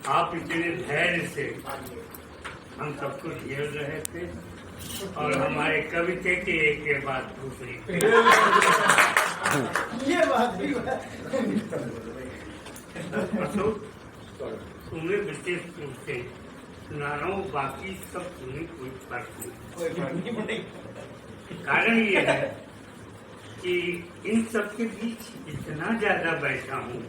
आप इतने धैर्य से हम सबको झेल रहे थे और हमारे कविते के एक के बाद दूसरी ये बात भी अशोक, तुम्हें विशेष रूप से सुना रहा हूँ, बाकी सब तुम्हें कोई फर्क नहीं। कारण ये है कि इन सब के बीच इतना ज्यादा बैठा हूँ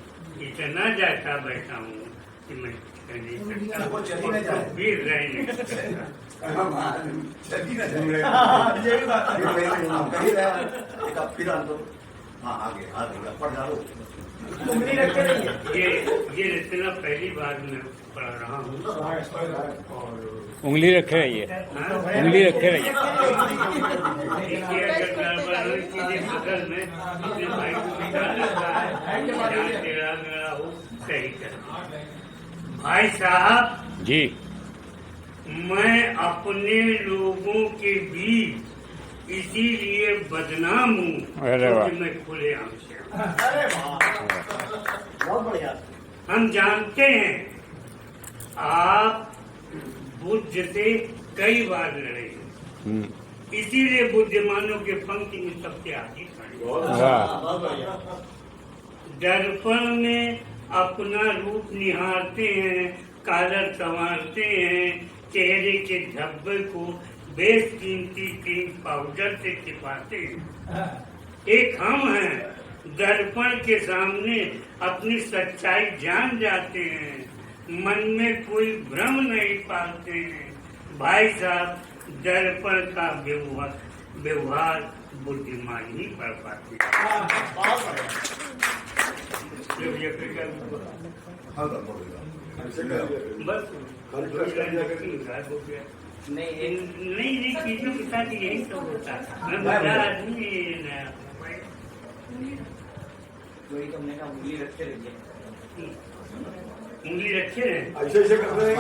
कि मैं कह नहीं सकता, और वीर रह नहीं सकता। ये रचना पहली बार मैं पढ़ रहा हूँ और उंगली रखे रहिए, उंगली रखे रहिए। बगल में अपने भाई को निकाल रखा है, तेरा मेरा हो सही कर। भाई साहब जी, मैं अपने लोगों के बीच इसीलिए बदनाम हूँ क्योंकि मैं खुले आम से हूँ। बहुत बढ़िया। हम जानते हैं आप बुद्ध से कई बार लड़े, इसीलिए बुद्धिमानों के पंक्ति में सबसे आगे खड़े। दर्पण में अपना रूप निहारते हैं, कालर संवारते हैं, चेहरे के धब्बे को बेशकीमती क्रीम पाउडर से छिपाते हैं। एक हम हैं, दर्पण के सामने अपनी सच्चाई जान जाते हैं, मन में कोई भ्रम नहीं पालते हैं। भाई साहब, दर्पण का व्यवहार बुद्धिमान ही कर पाते हैं। बस नहीं चीजों के साथ यही सब होता है। मैं बड़ा आदमी तुमने कहा उंगली रखे रहिए, उंगली रखे हैं। ऐसे ऐसे करते हैं,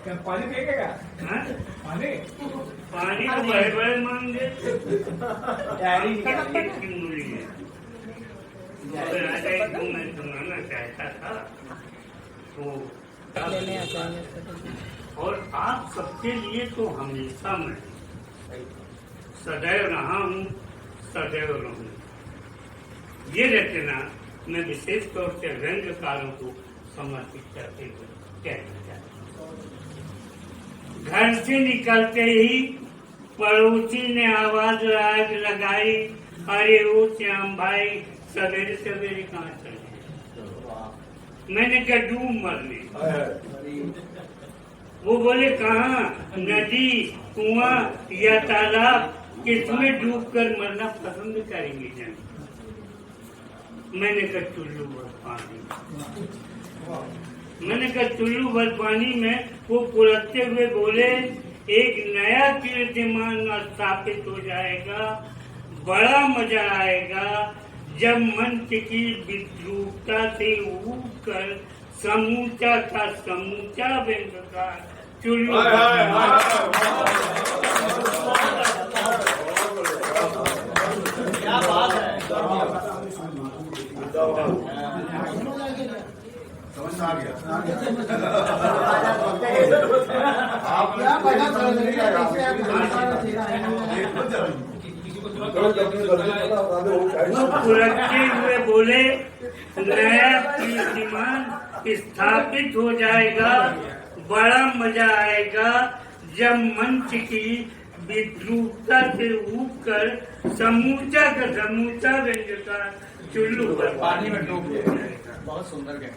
क्या पानी फेंकेगा? पानी पानी तो बड़े बड़े मांगे मैं सुनाना चाहता था तो और आप सबके लिए तो हमेशा मैं सदैव रहा हूँ, सदैव रहूँ। ये रचना मैं विशेष तौर से व्यंग्यकारों को समर्पित करते हुए कहना चाहता हूँ। घर से निकलते ही पड़ोसी ने आवाज लगाई, अरे ओ श्याम भाई, सवेरे सवेरे कहाँ चले? मैंने कहा डूब मरने। वो बोले कहाँ? नदी, कुआं या तालाब, किसमें डूब कर मरना पसंद करेंगे जन? मैंने कहा चुल्लू भर पानी। मैंने कहा चुल्लू भर पानी में वो पुरखते हुए बोले, एक नया कीर्तिमान स्थापित हो जाएगा, बड़ा मजा आएगा जब मंच की विद्रूपता से ऊब कर समूचा का समूचा व्यंग्यकार चुल्लू क्या बात है। समझ आ गया। पुरखते हुए बोले, नया कीर्तिमान स्थापित हो जाएगा, बड़ा मजा आएगा जब मंच की विद्रूपता से ऊब कर समूचा का समूचा व्यंग्यकार चुल्लू पर पानी में डूब गया। बहुत सुंदर गया।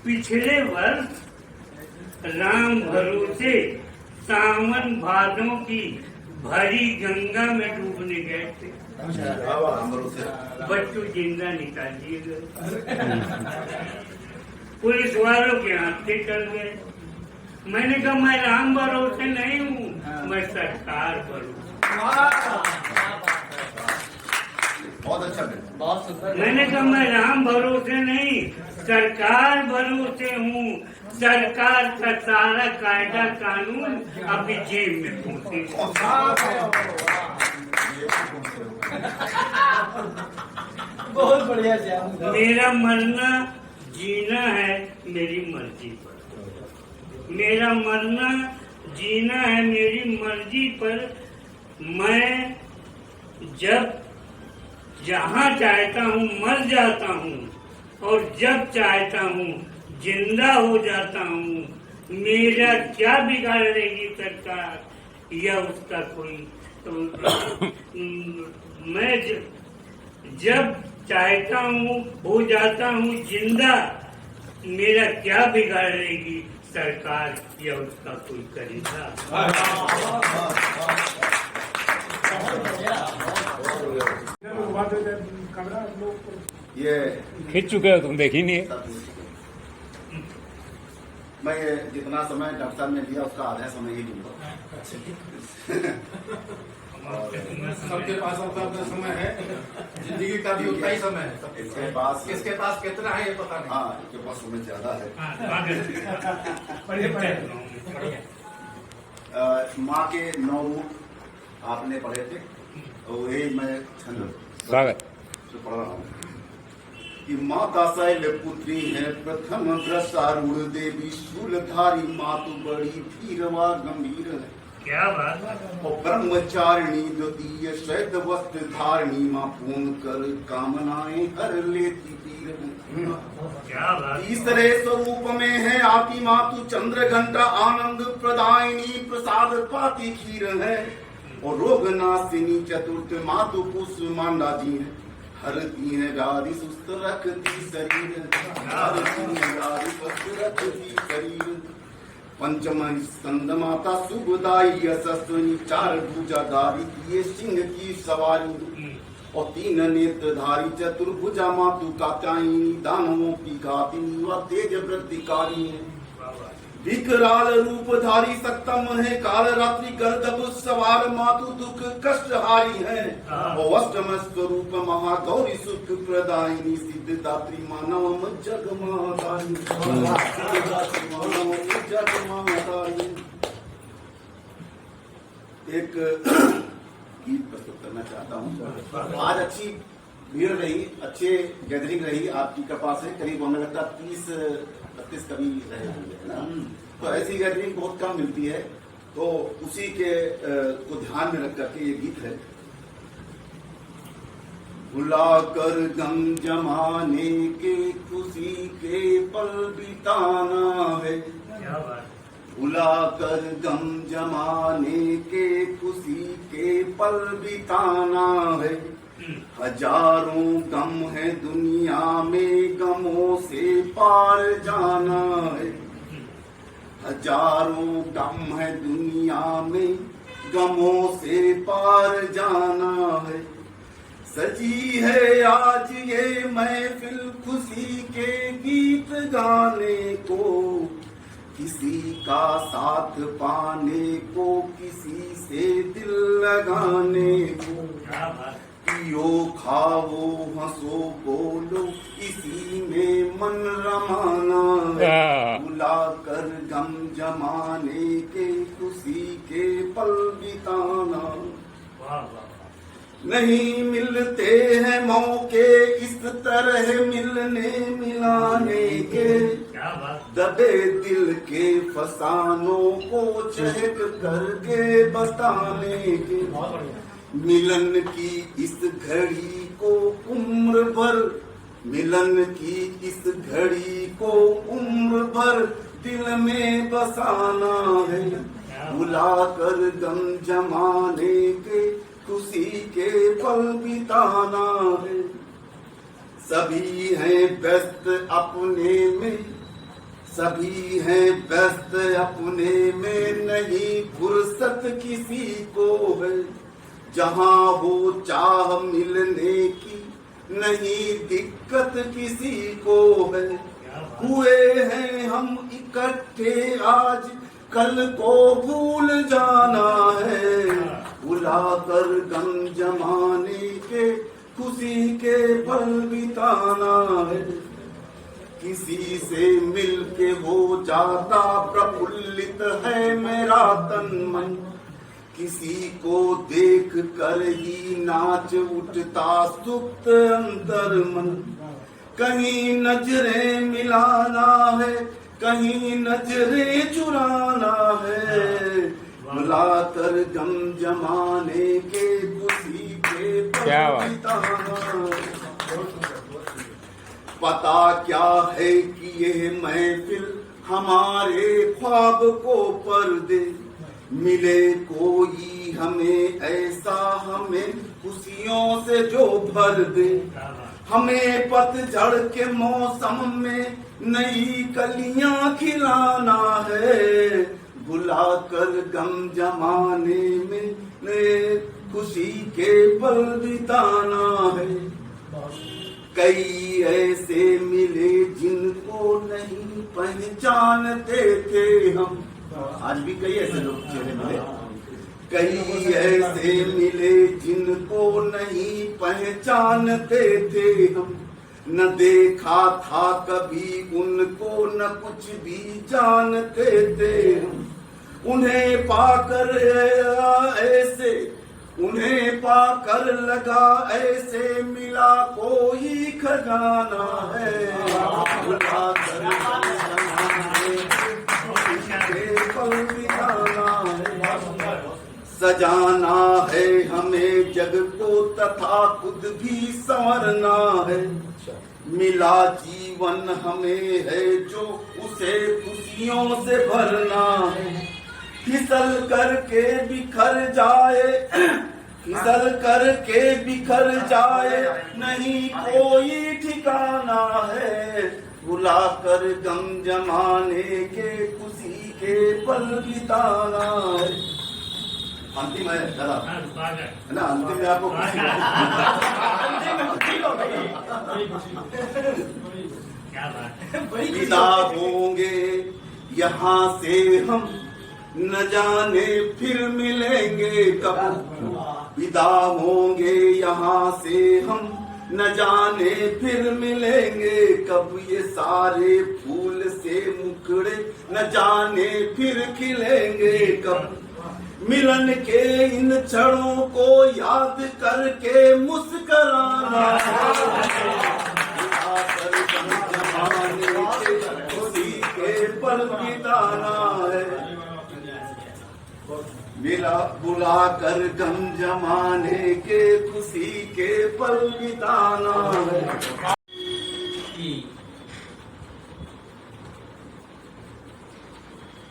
पिछले वर्ष राम भरोसे सावन भादों की भरी गंगा में डूबने गए थे। बच्चों जिंदा निकाल दिए गए, पुलिस वालों के हाथ से चल गए। मैंने कहा मैं राम भरोसे नहीं हूँ, मैं सरकार पर हूँ। बहुत अच्छा बेटा। बहुत सुंदर। मैंने कहा मैं राम भरोसे नहीं, सरकार भरोसे हूँ। सरकार का सारा कायदा कानून अभी जेब में फूटे। बहुत बढ़िया श्याम। मेरा मरना जीना है मेरी मर्जी पर। मेरा मरना जीना है मेरी मर्जी पर। मैं जब जहाँ चाहता हूँ मर जाता हूँ और जब चाहता हूँ जिंदा हो जाता हूँ। मेरा क्या बिगाड़ देगी सरकार या उसका कोई मैं जब चाहता हूँ हो जाता हूँ जिंदा। मेरा क्या बिगाड़ देगी सरकार या उसका कोई करेगा। ये खींच चुके हो तुम, देखी नहीं है। मैं जितना समय डॉक्टर साहब ने दिया उसका आधा समय ही दूंगा। सबके पास अपना अपना समय है, जिंदगी का भी उतना ही समय है। इसके पास किसके पास कितना है ये पता नहीं। हाँ, इनके पास समय ज्यादा है। माँ के 9 रूप आपने पढ़े थे, तो वही मैं छंद स्वागत से पढ़ रहा हूँ कि माता शैल पुत्री है प्रथम वृषारूढ़ देवी शूलधारी मातु बड़ी धीरवा गंभीर है। क्या बात। और ब्रह्मचारिणी द्वितीय श्वेत वस्त्र धारिणी माँ पूर्ण कर कामनाएं हर लेती पीर है। क्या बात। तीसरे स्वरूप में है आती मातु चंद्र घंटा आनंद प्रदायिनी प्रसाद पाती खीर है। और रोग नाशिनी चतुर्थ मातु कुसुमांडा जी है। हरती है गारी सुस्त रखती शरीर, हरती है गारी सुस्त रखती शरीर। पंचम स्कंद माता शुभदाई यशस्विनी, 4 भुजाधारी किए सिंह की सवारी। और 3 नेत्रधारी चतुर्भुजा मातु कात्यायनी, दानवों की घातिनी व तेज वृद्धिकारी है। विकराल रूपधारी सप्तम है काल रात्रि गर्दभ सवार मातु दुख कष्टहारी है। और अष्टम स्वरूप महागौरी सुख प्रदायिनी सिद्धदात्री मानव जग मातारी, मानव जग मातारी। एक गीत प्रस्तुत करना चाहता हूँ। आज अच्छी भीड़ रही, अच्छे गैदरिंग रही आपकी कृपा से। करीब हमें लगता 30-32 कवि रहे होंगे, है ना। तो ऐसी गैदरिंग बहुत कम मिलती है, तो उसी के को ध्यान में रख करके ये गीत है। भुलाकर गम जमाने के खुशी के पल बिताना है। क्या बात। भुलाकर गम जमाने के खुशी के पल बिताना है। हजारों गम है दुनिया में, गमों से पार जाना है। हजारों गम है दुनिया में, गमों से पार जाना है। सजी है आज ये महफिल खुशी के गीत गाने को, किसी का साथ पाने को, किसी से दिल लगाने को। पियो खाओ हंसो बोलो इसी में मन रमाना है। बुलाकर गम जमाने के खुशी के पल बिताना। नहीं मिलते हैं मौके इस तरह मिलने मिलाने के, दबे दिल के फसानों को चहक करके बताने के। मिलन की इस घड़ी को उम्र भर, मिलन की इस घड़ी को उम्र भर दिल में बसाना है। बुलाकर गम जमाने के खुशी के पल बिताना है। सभी हैं व्यस्त अपने में, सभी हैं व्यस्त अपने में, नहीं फुर्सत किसी को है। जहाँ हो चाह मिलने की, नहीं दिक्कत किसी को है। हुए हैं हम इकट्ठे आज, कल को भूल जाना है। बुलाकर गम जमाने के खुशी खुशी के पल बिताना है, किसी से मिलके हो जाता प्रफुल्लित है मेरा तन मन, किसी को देख कर ही नाच उठता सुप्त अंतर मन। कहीं नजरें मिलाना है, कहीं नजरें चुराना है, बुलाकर गम जमाने के खुशी के क्या पल बात। बिताना। पता क्या है कि ये महफिल हमारे ख्वाब को पर्दे, मिले कोई हमें ऐसा हमें खुशियों से जो भर दे। हमें पतझड़ के मौसम में नई कलियां खिलाना है, बुलाकर गम जमाने में नए खुशी के पल बिताना है। कई ऐसे मिले जिनको नहीं पहचानते थे हम, आज भी कई ऐसे लोग चेहरे मिले। कई ऐसे मिले जिनको नहीं पहचानते थे हम, न देखा था कभी उनको न कुछ भी जानते थे हम। उन्हें पाकर ऐसे, उन्हें पाकर लगा ऐसे मिला कोई खजाना है, बुलाकर पल बिताना है। सजाना है हमें जग को तथा खुद भी संवरना है, मिला जीवन हमें है जो उसे खुशियों से भरना है। फिसल करके बिखर जाए, फिसल करके बिखर जाए नहीं कोई ठिकाना है, बुलाकर गम जमाने के खुशी के पल बिताना है। अंतिम है दादा, है ना? अंतिम में आपको क्या बात है। विदा होंगे यहाँ से हम, न जाने फिर मिलेंगे कब। विदा होंगे यहाँ से हम, न जाने फिर मिलेंगे कब। ये सारे फूल से मुखड़े न जाने फिर खिलेंगे कब। मिलन के इन क्षणों को याद करके मुस्कराना जमाने के खुशी के पल बिताना है, मिला बुला कर गम जमाने के खुशी के पल बिताना है।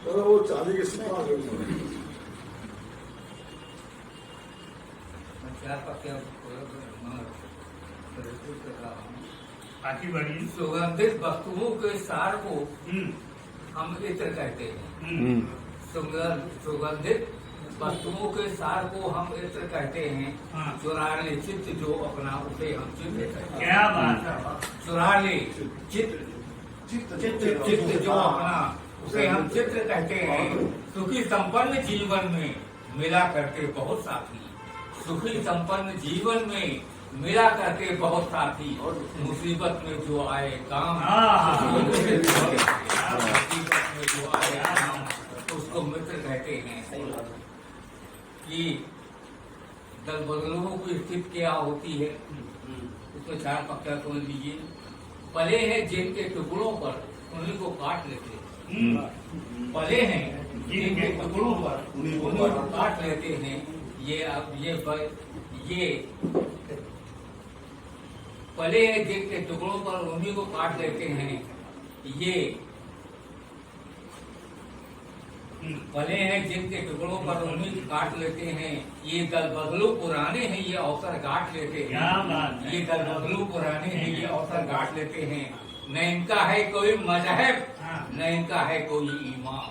वो चांदी के सिक्का बाकी बड़ी सुगंधित वस्तुओं के सार को हम इत्र कहते हैं। सुगंधित वस्तुओं के सार को हम इत्र कहते हैं। हाँ। चुराले चित्त जो अपना उसे हम चित्र कहते हैं। क्या बात है। चुराले चित्त जो अपना उसे हम चित्र कहते हैं। सुखी संपन्न जीवन में मिला करके बहुत साथी, सुखी संपन्न जीवन में मिला करके बहुत साथी, मुसीबत में जो आए काम, मुसीबत में जो आए काम उसको मित्र कहते हैं। कि दल बदलों की स्थिति क्या होती है, उसमें चार पक्का समझ लीजिए। पले हैं जिनके टुकड़ों पर उन्हीं को काट लेते हैं। पले हैं जिनके टुकड़ों पर उन्हीं को काट लेते हैं। ये पले हैं जिनके टुकड़ों पर उन्हीं को काट लेते हैं। ये पले हैं जिनके टुकड़ों पर उन्हीं को काट लेते हैं। ये दल बदलू पुराने हैं, ये अवसर गांठ लेते हैं। ये दल बदलू पुराने हैं, ये अवसर गांठ लेते हैं। न इनका है कोई मजहब, न इनका है कोई ईमान,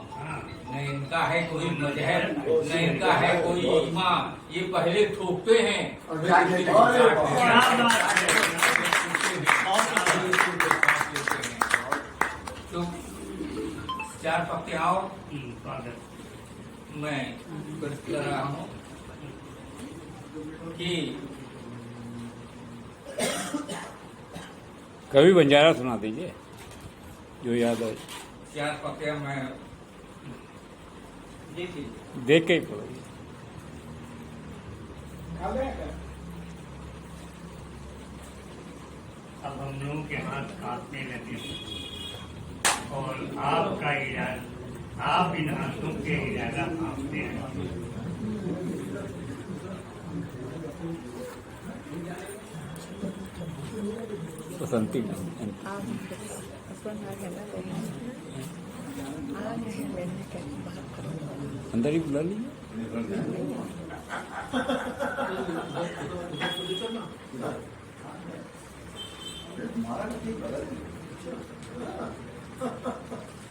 न इनका है कोई मजहब, न इनका है कोई ईमान। ये पहले थूकते हैं तो चार पक्के और मैं कर रहा हूँ कि कभी बंजारा सुना दीजिए जो याद है, चार पत्ते मैं देखिए देख के ही पढ़ो। खा गया क्या? अब हम लोगों के हाथ कांपने लगे और आपका इरादा, आप इन हाथों के इरादा कांपते हैं। बसंती अंदर ही बुला लीजिए।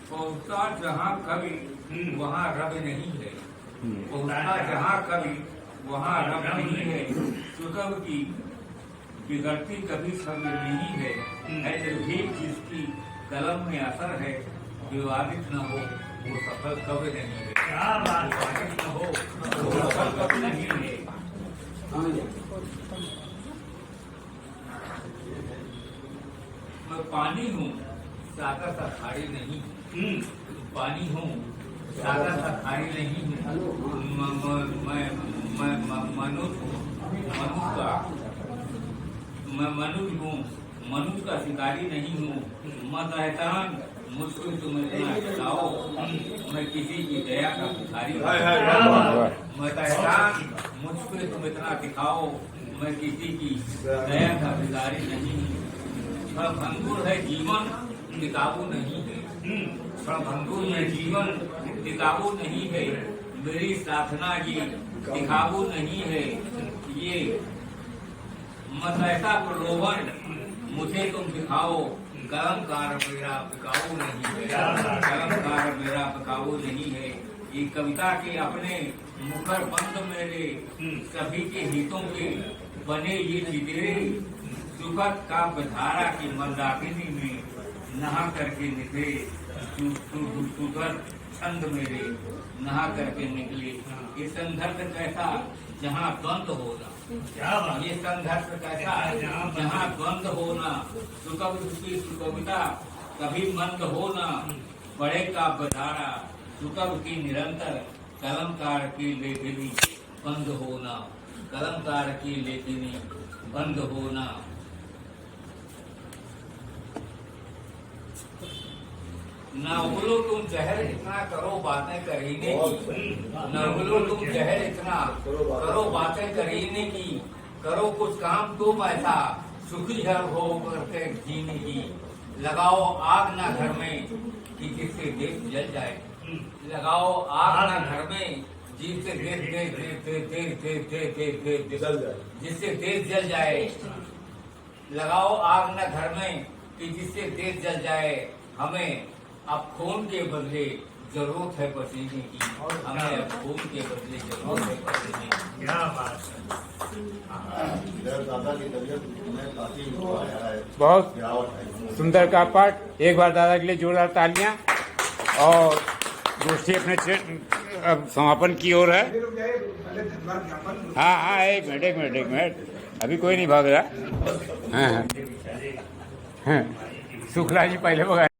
पहुंचा जहाँ कभी वहाँ रब नहीं है, पहुंचा जहाँ कभी वहाँ रब नहीं है, सुकब की बिगड़ती कभी शब्द नहीं है, निर्भीक जिसकी कलम में असर है, विवादित न हो वो सफल कभी नहीं है। क्या बात है। विवादित न हो वो सफल कभी नहीं है। मैं पानी हूँ, सागर सा खारी नहीं हूँ। पानी हूँ, सागर सा खारी नहीं हूँ। मैं मनुष्य हूँ, मनुष्य का मैं मनुष्य हूँ, मनुष्य का शिकारी नहीं हूँ। मत एहसान मुझको तुम इतना खिलाओ, मैं किसी की दया का भिखारी हूँ। मत एहसान मुझको तुम इतना दिखाओ, मैं किसी की दया का भिखारी नहीं हूँ। भंगुर है जीवन टिकाऊ नहीं है, भंगुर है जीवन टिकाऊ नहीं है। मेरी साधना ये दिखाऊ नहीं है, ये मत ऐसा प्रलोभन मुझे तुम दिखाओ। कलमकार मेरा बिकाऊ नहीं है, कलमकार मेरा बिकाऊ नहीं है। ये कविता के अपने मुखर बंद मेरे, सभी के हितों के बने ये चितेरे। सुखद का बधारा की मंदाकिनी में नहा करके निकले, सुखद छंद मेरे नहा करके निकले। ये संघर्ष कैसा जहाँ द्वंद्व होना, ये संघर्ष कैसा जहाँ द्वंद्व होना। सुकविता कभी मंद होना, बड़े का बधारा सुकव की निरंतर। कलमकार की लेखनी बंद होना, कलमकार की लेखनी बंद होना। न उगलो तुम जहर इतना करो बातें करीने की, न उगलो तुम जहर इतना करो बातें करीने की। करो कुछ काम तुम ऐसा सुखी हर हो करके जीने की। लगाओ आग ना घर में कि जिससे देश जल जाए, लगाओ आग ना घर में जिससे जिससे देश जल जाए। लगाओ आग ना घर में कि जिससे देश जल जाए। हमें अब खून के बदले जरूरत है पसीने की, हमें अब खून के बदले जरूरत है पसीने की। क्या बात है। दादा की तबीयत में काफी आया है, बहुत गिरावट है। सुंदर का पाठ। एक बार दादा के लिए जोरदार तालियां। और गोष्ठी अपने अब समापन की ओर है। हाँ हाँ, एक मिनट, अभी कोई नहीं भाग रहा। हाँ हाँ, शुक्ला जी पहले बगा